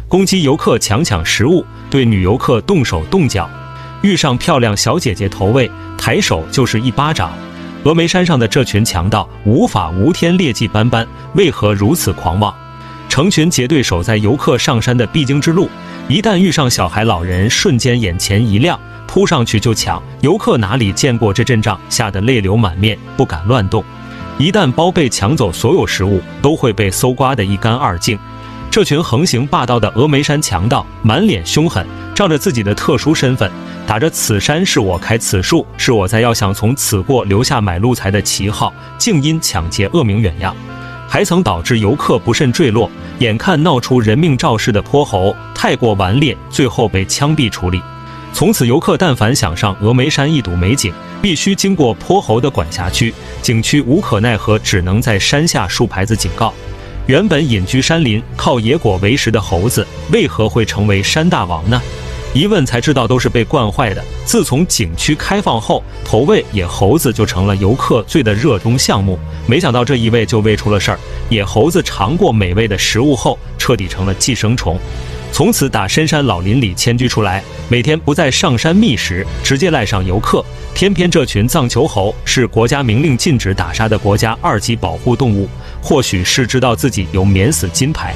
攻击游客强抢食物，对女游客动手动脚，遇上漂亮小姐姐投喂，抬手就是一巴掌。峨眉山上的这群强盗无法无天，劣迹斑斑，为何如此狂妄？成群结队守在游客上山的必经之路，一旦遇上小孩老人，瞬间眼前一亮，扑上去就抢。游客哪里见过这阵仗，吓得泪流满面，不敢乱动。一旦包被抢走所有食物，都会被搜刮得一干二净。这群横行霸道的峨眉山强盗满脸凶狠，仗着自己的特殊身份，打着此山是我开，此树是我栽，要想从此过留下买路财的旗号，竟因抢劫恶名远扬，还曾导致游客不慎坠落，眼看闹出人命肇事的泼猴太过顽劣，最后被枪毙处理。从此游客但凡想上峨眉山一睹美景，必须经过泼猴的管辖区，景区无可奈何，只能在山下竖牌子警告。原本隐居山林靠野果为食的猴子，为何会成为山大王呢？一问才知道，都是被惯坏的。自从景区开放后，投喂野猴子就成了游客最的热衷项目。没想到这一喂就喂出了事儿，野猴子尝过美味的食物后，彻底成了寄生虫，从此打深山老林里迁居出来，每天不再上山觅食，直接赖上游客。偏偏这群藏球猴是国家明令禁止打杀的国家2级保护动物，或许是知道自己有免死金牌，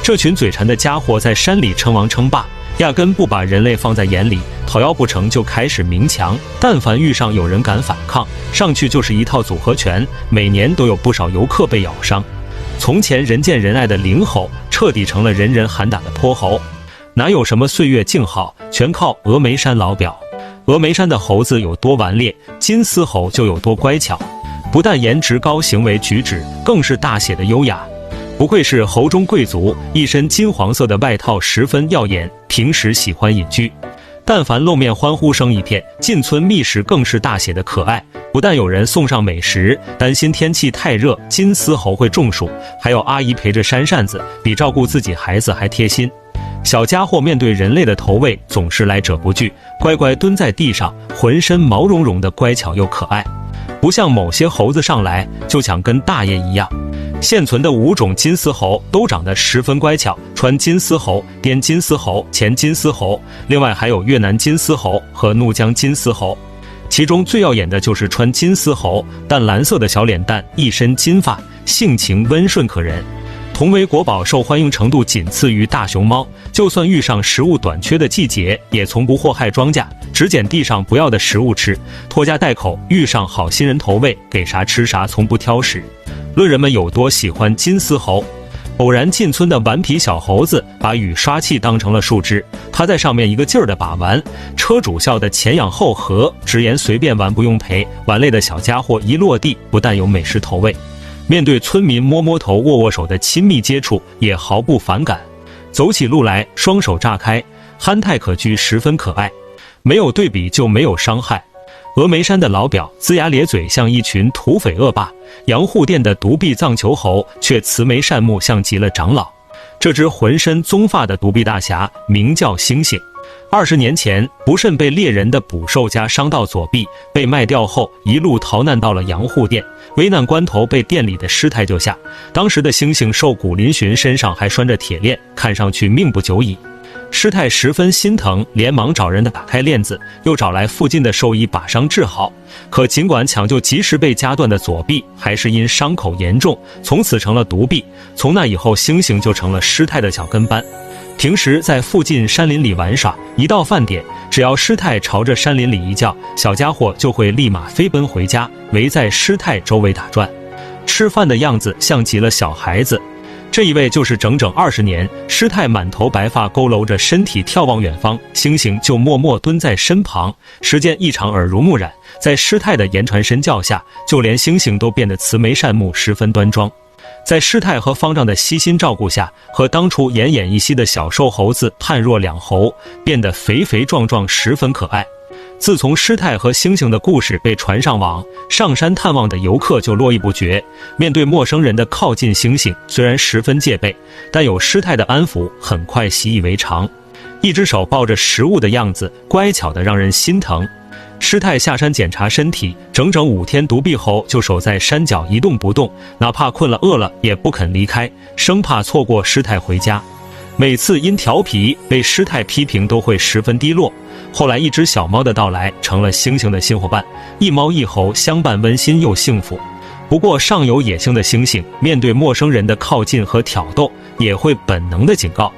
这群嘴馋的家伙在山里称王称霸，压根不把人类放在眼里，讨要不成就开始明抢。但凡遇上有人敢反抗，上去就是一套组合拳，每年都有不少游客被咬伤。从前人见人爱的灵猴，彻底成了人人喊打的泼猴。哪有什么岁月静好，全靠峨眉山老表。峨眉山的猴子有多顽劣，金丝猴就有多乖巧，不但颜值高，行为举止更是大写的优雅。不愧是猴中贵族，一身金黄色的外套十分耀眼，平时喜欢隐居，但凡露面欢呼声一片，进村觅食更是大写的可爱。不但有人送上美食，担心天气太热金丝猴会中暑，还有阿姨陪着扇扇子，比照顾自己孩子还贴心。小家伙面对人类的投喂总是来者不拒，乖乖蹲在地上，浑身毛茸茸的，乖巧又可爱，不像某些猴子上来就想跟大爷一样。现存的5种金丝猴都长得十分乖巧，川金丝猴、滇金丝猴、黔金丝猴，另外还有越南金丝猴和怒江金丝猴。其中最耀眼的就是川金丝猴，淡蓝色的小脸蛋，一身金发，性情温顺可人，同为国宝，受欢迎程度仅次于大熊猫。就算遇上食物短缺的季节，也从不祸害庄稼，只捡地上不要的食物吃，拖家带口，遇上好心人投喂，给啥吃啥，从不挑食。论人们有多喜欢金丝猴，偶然进村的顽皮小猴子把雨刷器当成了树枝，他在上面一个劲儿的把玩，车主笑得前仰后合，直言随便玩不用赔。玩累的小家伙一落地，不但有美食投喂，面对村民摸摸头握握手的亲密接触也毫不反感，走起路来双手炸开，憨态可掬，十分可爱。没有对比就没有伤害。峨眉山的老表龇牙咧嘴，像一群土匪恶霸；杨户店的独臂藏球猴却慈眉善目，像极了长老。这只浑身棕发的独臂大侠名叫星星。20年前，不慎被猎人的捕兽夹伤到左臂，被卖掉后一路逃难到了杨户店，危难关头被店里的师太救下。当时的星星瘦骨嶙峋，身上还拴着铁链，看上去命不久矣。师太十分心疼，连忙找人打开链子，又找来附近的兽医把伤治好。可尽管抢救及时，被夹断的左臂还是因伤口严重，从此成了独臂。从那以后，星星就成了师太的小跟班。平时在附近山林里玩耍，一到饭点，只要师太朝着山林里一叫，小家伙就会立马飞奔回家，围在师太周围打转。吃饭的样子像极了小孩子。这一位就是整整20年，师太满头白发，佝偻着身体眺望远方，星星就默默蹲在身旁，时间一长耳濡目染，在师太的言传身教下，就连星星都变得慈眉善目，十分端庄。在师太和方丈的悉心照顾下，和当初奄奄一息的小瘦猴子判若两猴，变得肥肥壮壮，十分可爱。自从师太和星星的故事被传上网，上山探望的游客就络绎不绝。面对陌生人的靠近，星星虽然十分戒备，但有师太的安抚，很快习以为常。一只手抱着食物的样子，乖巧的让人心疼。师太下山检查身体，整整5天，独臂猴就守在山脚一动不动，哪怕困了饿了也不肯离开，生怕错过师太回家。每次因调皮被师太批评都会十分低落。后来一只小猫的到来成了猩猩的新伙伴，一猫一猴相伴，温馨又幸福。不过上有野性的猩猩，面对陌生人的靠近和挑逗，也会本能的警告，